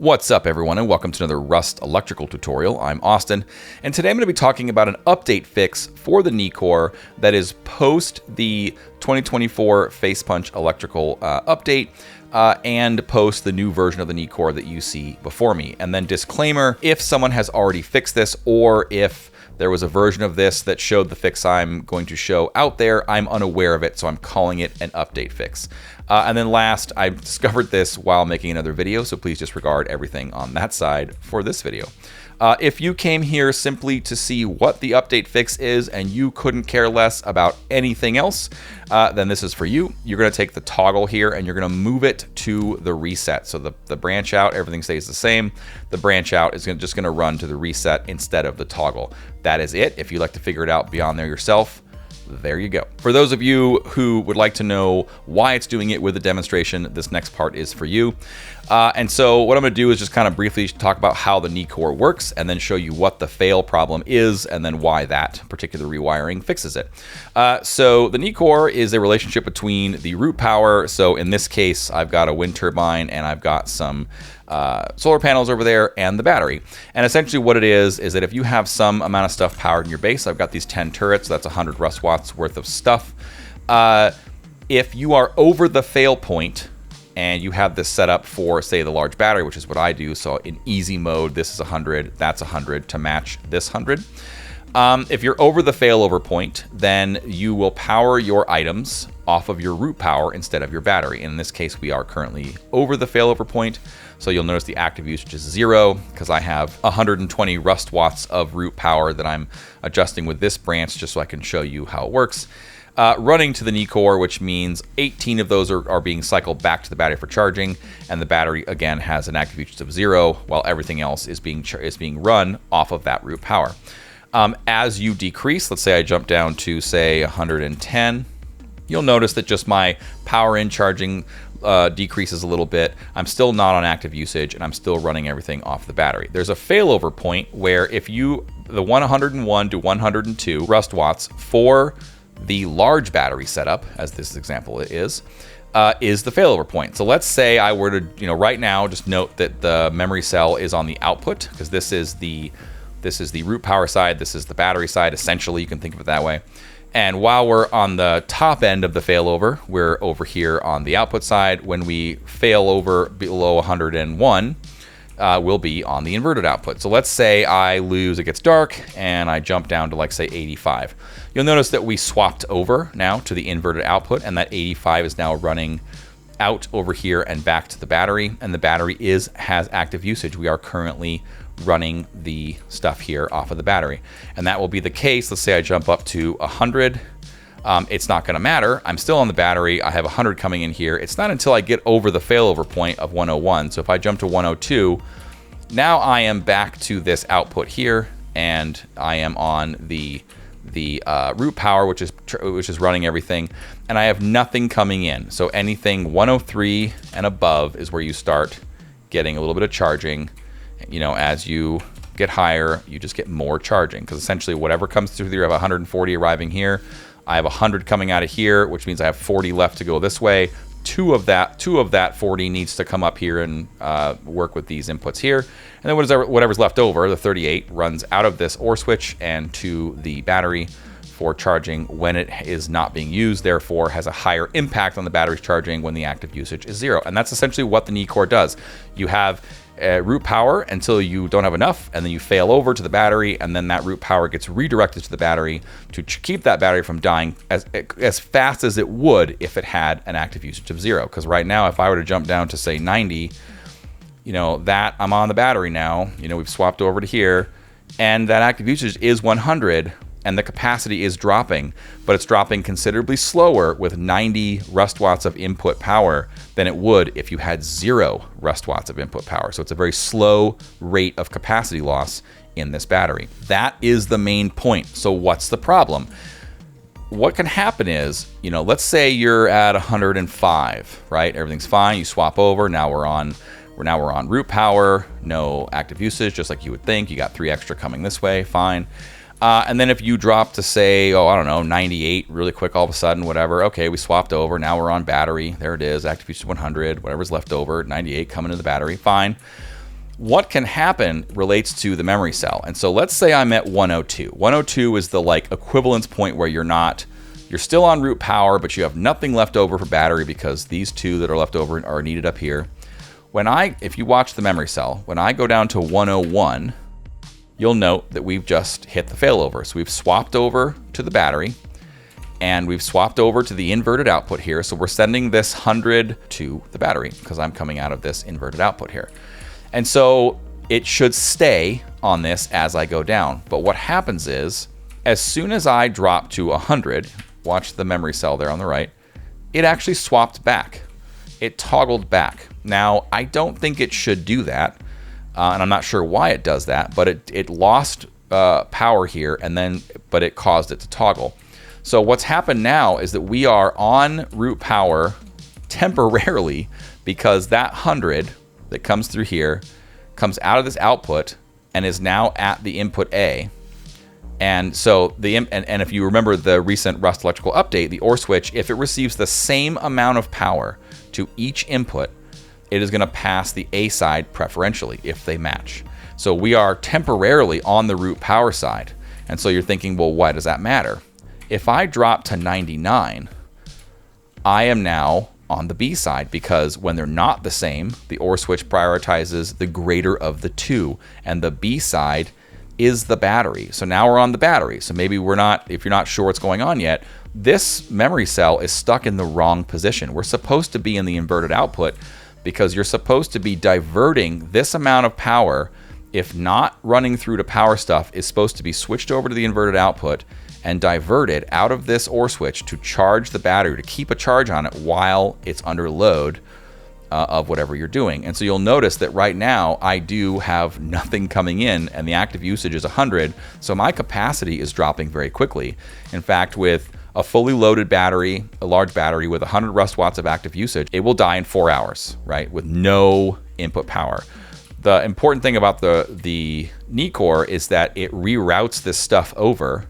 What's up everyone, and welcome to another Rust electrical tutorial. I'm Austin, and today I'm going to be talking about an update fix for the Nih Core that is post the 2024 Face Punch electrical update and post the new version of the Nih Core that you see before me. And then disclaimer, if someone has already fixed this or if there was a version of this that showed the fix I'm going to show out there, I'm unaware of it, so I'm calling it an update fix. And then last, I discovered this while making another video, so please disregard everything on that side for this video. If you came here simply to see what the update fix is and you couldn't care less about anything else, then this is for you. You're going to take the toggle here and you're going to move it to the reset. So the branch out, everything stays the same. The branch out is just going to run to the reset instead of the toggle. That is it. If you'd like to figure it out beyond there yourself, there you go. For those of you who would like to know why it's doing it with a demonstration, this next part is for you. And so what I'm going to do is just kind of briefly talk about how the Nih Core works and then show you what the fail problem is and then why that particular rewiring fixes it. So the Nih Core is a relationship between the root power. So in this case, I've got a wind turbine and I've got some solar panels over there and the battery. And essentially what it is that if you have some amount of stuff powered in your base, I've got these 10 turrets, so that's 100 rust watts worth of stuff. If you are over the fail point and you have this set up for, say, the large battery, which is what I do, so in easy mode, this is 100, that's 100 to match this 100. If you're over the failover point, then you will power your items off of your root power instead of your battery. In this case, we are currently over the failover point. So you'll notice the active usage is 0 because I have 120 rust watts of root power that I'm adjusting with this branch just so I can show you how it works. Running to the Nih Core, which means 18 of those are being cycled back to the battery for charging, and the battery again has an active usage of 0, while everything else is being run off of that root power. As you decrease, let's say I jump down to say 110, you'll notice that just my power in charging decreases a little bit. I'm still not on active usage and I'm still running everything off the battery. There's a failover point where if the 101 to 102 rust watts for the large battery setup, as this example is the failover point. So let's say I were to, right now, just note that the memory cell is on the output because this is the root power side, this is the battery side, essentially, you can think of it that way. And while we're on the top end of the failover, we're over here on the output side. When we fail over below 101, we'll be on the inverted output. So let's say I lose, it gets dark, and I jump down to like say 85. You'll notice that we swapped over now to the inverted output, and that 85 is now running out over here and back to the battery, and the battery has active usage. We are currently running the stuff here off of the battery, and that will be the case. Let's say I jump up to 100. It's not going to matter. I'm still on the battery. I have 100 coming in here. It's not until I get over the failover point of 101. So if I jump to 102, now I am back to this output here, and I am on the root power, which is running everything, and I have nothing coming in. So anything 103 and above is where you start getting a little bit of charging. As you get higher, you just get more charging because essentially whatever comes through here, I have 140 arriving here. I have 100 coming out of here, which means I have 40 left to go this way. Two of that 40 needs to come up here and work with these inputs here. And then whatever's left over, the 38, runs out of this OR switch and to the battery for charging when it is not being used, therefore has a higher impact on the battery's charging when the active usage is 0. And that's essentially what the Nih Core does. You have root power until you don't have enough, and then you fail over to the battery, and then that root power gets redirected to the battery to keep that battery from dying as fast as it would if it had an active usage of 0. Because right now, if I were to jump down to say 90, that I'm on the battery now, we've swapped over to here, and that active usage is 100, and the capacity is dropping, but it's dropping considerably slower with 90 rust watts of input power than it would if you had 0 rust watts of input power. So it's a very slow rate of capacity loss in this battery. That is the main point. So what's the problem? What can happen is, let's say you're at 105, right? Everything's fine. You swap over. Now we're on root power, no active usage, just like you would think. You got 3 extra coming this way, fine. And then if you drop to say, 98 really quick all of a sudden, whatever, okay, we swapped over. Now we're on battery. There it is, active usage 100, whatever's left over, 98 coming to the battery, fine. what can happen relates to the memory cell. And so let's say I'm at 102. 102 is the like equivalence point where you're still on root power, but you have nothing left over for battery because these two that are left over are needed up here. If you watch the memory cell, when I go down to 101, you'll note that we've just hit the failover. So we've swapped over to the battery, and we've swapped over to the inverted output here. So we're sending this 100 to the battery because I'm coming out of this inverted output here. And so it should stay on this as I go down. But what happens is, as soon as I drop to 100, watch the memory cell there on the right, it actually swapped back. It toggled back. Now, I don't think it should do that, and I'm not sure why it does that, but it lost power here, but it caused it to toggle. So what's happened now is that we are on root power temporarily because that 100 that comes through here comes out of this output and is now at the input A. And so and if you remember the recent Rust electrical update, the OR switch, if it receives the same amount of power to each input, it is going to pass the A side preferentially if they match. So we are temporarily on the root power side. And so you're thinking, well, why does that matter? If I drop to 99, I am now on the B side, because when they're not the same, the OR switch prioritizes the greater of the two, and the B side is the battery. So now we're on the battery. So maybe if you're not sure what's going on yet, this memory cell is stuck in the wrong position. We're supposed to be in the inverted output because you're supposed to be diverting this amount of power, if not running through to power stuff, is supposed to be switched over to the inverted output and diverted out of this OR switch to charge the battery, to keep a charge on it while it's under load of whatever you're doing. And so you'll notice that right now I do have nothing coming in and the active usage is 100. So my capacity is dropping very quickly. In fact, with a fully loaded battery, a large battery with 100 Rust watts of active usage, it will die in 4 hours, right? With no input power. The important thing about the Nih Core is that it reroutes this stuff over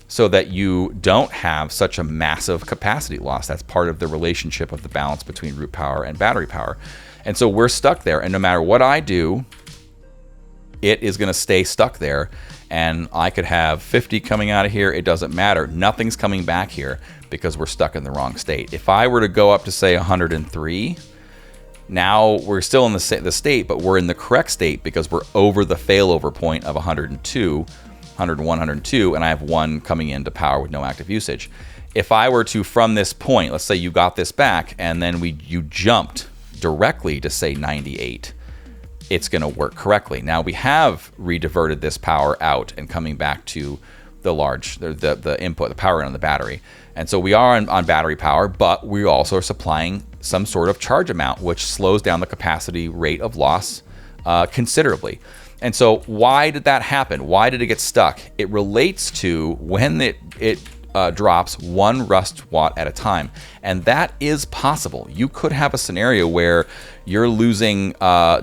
so that you don't have such a massive capacity loss. That's part of the relationship of the balance between root power and battery power. And so we're stuck there, and no matter what I do, it is gonna stay stuck there. And I could have 50 coming out of here, it doesn't matter. Nothing's coming back here because we're stuck in the wrong state. If I were to go up to say 103, now we're still in the state, but we're in the correct state because we're over the failover point of 102, 101, 102, and I have one coming into power with no active usage. If I were to, from this point, let's say you got this back and then you jumped directly to say 98, it's going to work correctly. Now we have rediverted this power out and coming back to the input, the power on the battery. And so we are on battery power, but we also are supplying some sort of charge amount, which slows down the capacity rate of loss considerably. And so why did that happen? Why did it get stuck? It relates to when it drops 1 Rust watt at a time. And that is possible. You could have a scenario where you're losing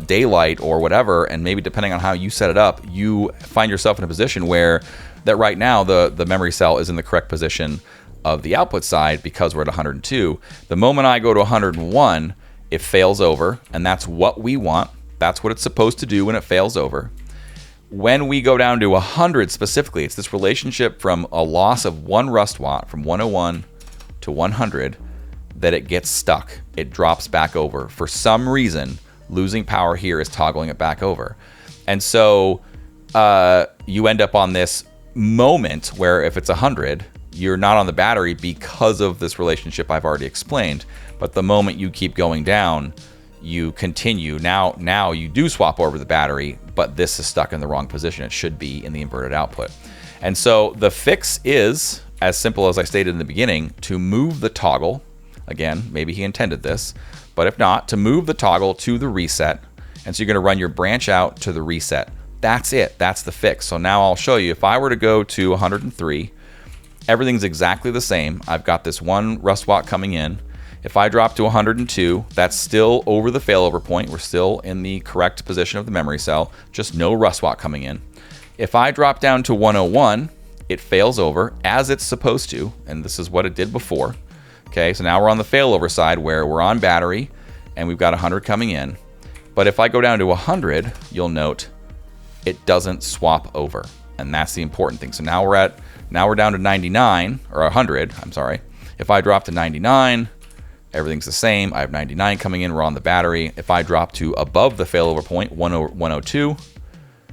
daylight or whatever, and maybe depending on how you set it up, you find yourself in a position where that right now the memory cell is in the correct position of the output side because we're at 102. The moment I go to 101, it fails over, and that's what we want. That's what it's supposed to do when it fails over. When we go down to 100 specifically, it's this relationship from a loss of 1 Rust watt from 101 to 100 that it gets stuck. It drops back over. For some reason, losing power here is toggling it back over. And so you end up on this moment where if it's 100, you're not on the battery because of this relationship I've already explained. But the moment you keep going down, you continue. Now you do swap over the battery, but this is stuck in the wrong position. It should be in the inverted output. And so the fix is as simple as I stated in the beginning, to move the toggle. Again, maybe he intended this, but if not, to move the toggle to the reset. And so you're gonna run your branch out to the reset. That's it, that's the fix. So now I'll show you, if I were to go to 103, everything's exactly the same. I've got this 1 Rust watt coming in. If I drop to 102, that's still over the failover point. We're still in the correct position of the memory cell, just no Rust watt coming in. If I drop down to 101, it fails over as it's supposed to, and this is what it did before. Okay, so now we're on the failover side where we're on battery and we've got 100 coming in. But if I go down to 100, you'll note it doesn't swap over. And that's the important thing. So now we're down to 99, or 100, I'm sorry. If I drop to 99, everything's the same. I have 99 coming in, we're on the battery. If I drop to above the failover point, 102,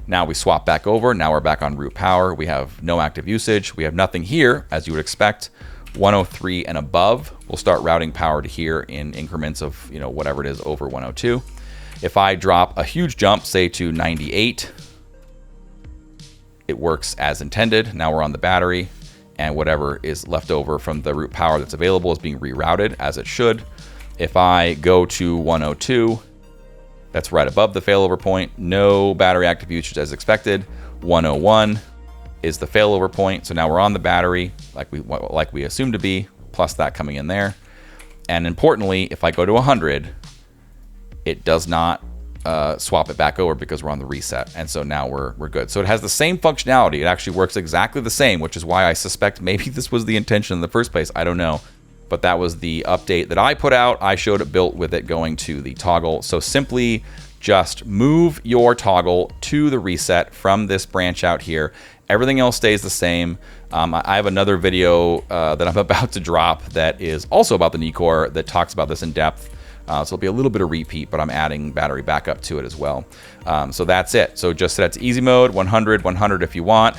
now we swap back over. Now we're back on root power. We have no active usage. We have nothing here, as you would expect. 103 and above, we'll start routing power to here in increments of, you know, whatever it is over 102. If I drop a huge jump, say to 98, it works as intended. Now we're on the battery, and whatever is left over from the root power that's available is being rerouted as it should. If I go to 102, that's right above the failover point. No battery active usage as expected. 101 is the failover point. So now we're on the battery like we assumed to be, plus that coming in there. And importantly, if I go to 100, it does not swap it back over because we're on the reset. And so now we're good. So it has the same functionality. It actually works exactly the same, which is why I suspect maybe this was the intention in the first place. I don't know. But that was the update that I put out. I showed it built with it going to the toggle. So simply just move your toggle to the reset from this branch out here. Everything else stays the same. I have another video that I'm about to drop that is also about the Nih Core that talks about this in depth. So it'll be a little bit of repeat, but I'm adding battery backup to it as well. So that's it. So just set it to easy mode, 100, 100 if you want.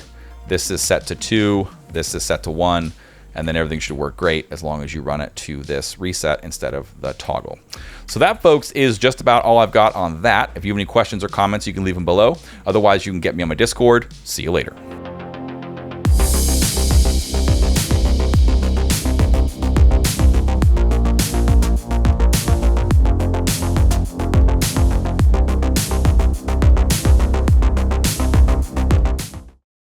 This is set to 2, this is set to 1, and then everything should work great as long as you run it to this reset instead of the toggle. So that, folks, is just about all I've got on that. If you have any questions or comments, you can leave them below. Otherwise, you can get me on my Discord. See you later.